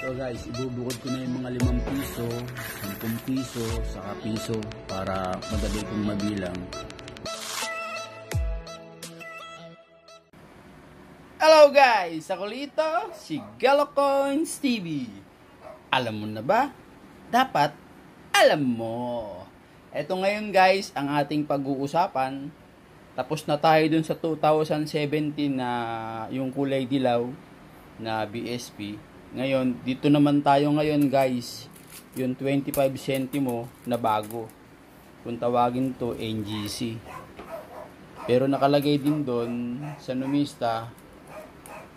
So guys, ibubukod ko na yung mga 5 piso, 10 piso, saka piso para madali kong mabilang. Hello guys! Ako Lito, si Galocoins TV. Alam mo na ba? Dapat alam mo. Eto ngayon guys, ang ating pag-uusapan. Tapos na tayo dun sa 2017 na yung kulay dilaw na BSP. Ngayon, dito naman tayo ngayon guys, yung 25 centimo na bago. Kung tawagin to NGC. Pero nakalagay din doon sa numista,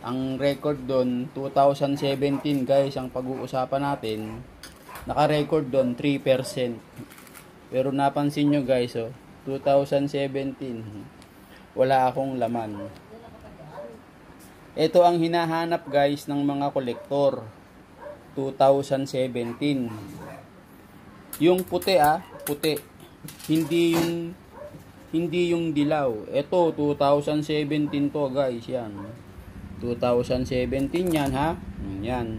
ang record doon 2017 guys, ang pag-uusapan natin, naka-record doon 3%. Pero napansin nyo guys, 2017, wala akong laman. Ito ang hinahanap guys ng mga kolektor. 2017. Yung puti puti. Hindi yung dilaw. Ito 2017 to guys, yan. 2017 yan ha. Yan.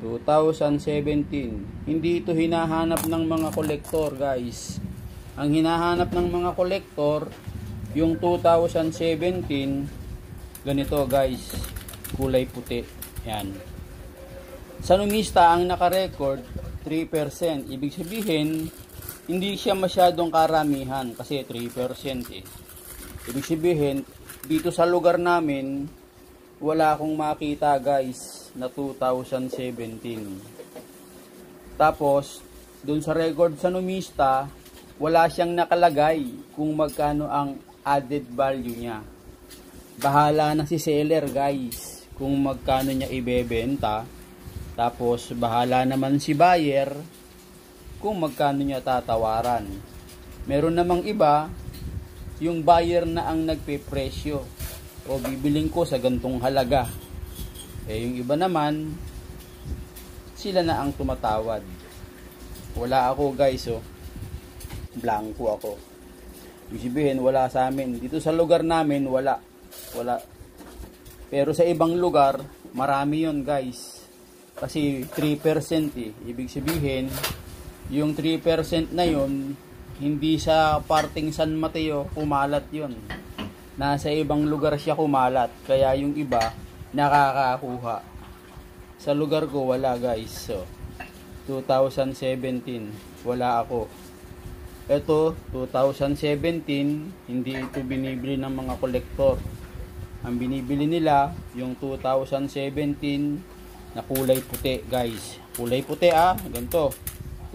2017. Hindi ito hinahanap ng mga kolektor guys. Ang hinahanap ng mga kolektor yung 2017. Ganito guys, kulay puti. Yan. Sa numista ang naka-record 3%. Ibig sabihin, hindi siya masyadong karamihan kasi 3% eh. Ibig sabihin, dito sa lugar namin, wala akong makita guys na 2017. Tapos, dun sa record sa numista, wala siyang nakalagay kung magkano ang added value niya. Bahala na si seller guys kung magkano niya ibebenta. Tapos bahala naman si buyer kung magkano niya tatawaran. Meron namang iba, yung buyer na ang nagpe-presyo o bibiling ko sa gantong halaga. Yung iba naman, sila na ang tumatawad. Wala ako guys, blanco ako. Ibig sabihin, wala sa amin. Dito sa lugar namin, wala. Pero sa ibang lugar, marami yon guys. Kasi 3% eh. Ibig sabihin, yung 3% na yon, hindi sa parting San Mateo kumalat yon. Nasa ibang lugar siya kumalat. Kaya yung iba, nakakakuha. Sa lugar ko, wala guys. So, 2017, wala ako. Ito, 2017, hindi ito binibili ng mga kolektor. Ang binibili nila, yung 2017 na kulay puti, guys. Kulay puti ganito.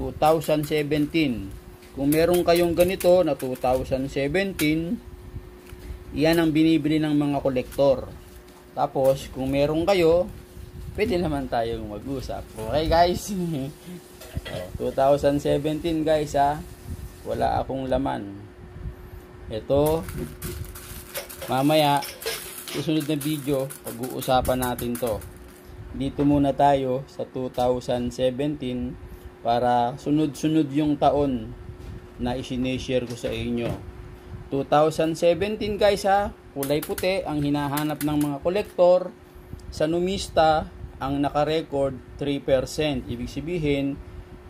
2017. Kung meron kayong ganito na 2017, yan ang binibili ng mga kolektor. Tapos, kung meron kayo, pwede naman tayong mag-usap. Okay, guys? 2017, guys, wala akong laman. Ito, mamaya, susunod na video, pag-uusapan natin to. Dito muna tayo sa 2017 para sunod-sunod yung taon na isineshare ko sa inyo. 2017 guys kulay puti ang hinahanap ng mga kolektor. Sa numista, ang naka-record 3%. Ibig sabihin,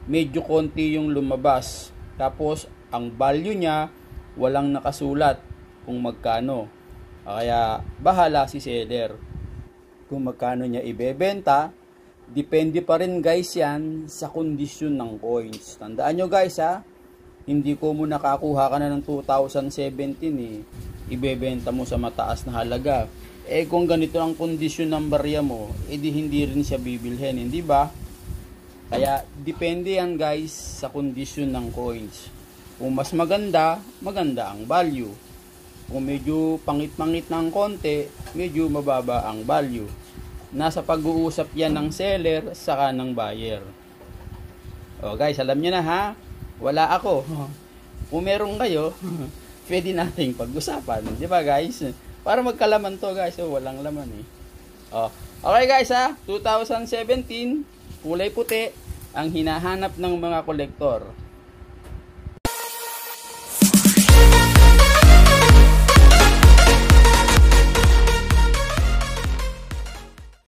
medyo konti yung lumabas. Tapos, ang value niya, walang nakasulat kung magkano. Kaya, bahala si seller kung magkano niya ibebenta. Depende pa rin guys yan sa kondisyon ng coins. Tandaan nyo guys hindi ko mo nakakuha ka na ng 2017 ibebenta mo sa mataas na halaga. Kung ganito ang kondisyon ng barya mo, edi hindi rin siya bibilhin, hindi ba? Kaya, depende yan guys sa kondisyon ng coins. Kung mas maganda, maganda ang value. Kung medyo pangit-pangit ng konti, medyo mababa ang value. Nasa pag-uusap yan ng seller saka ng buyer. Guys, alam nyo na wala ako. Kung meron kayo, pwede nating pag-usapan. Di ba guys? Para magkalaman to guys. Walang laman Okay guys 2017, kulay puti ang hinahanap ng mga kolektor.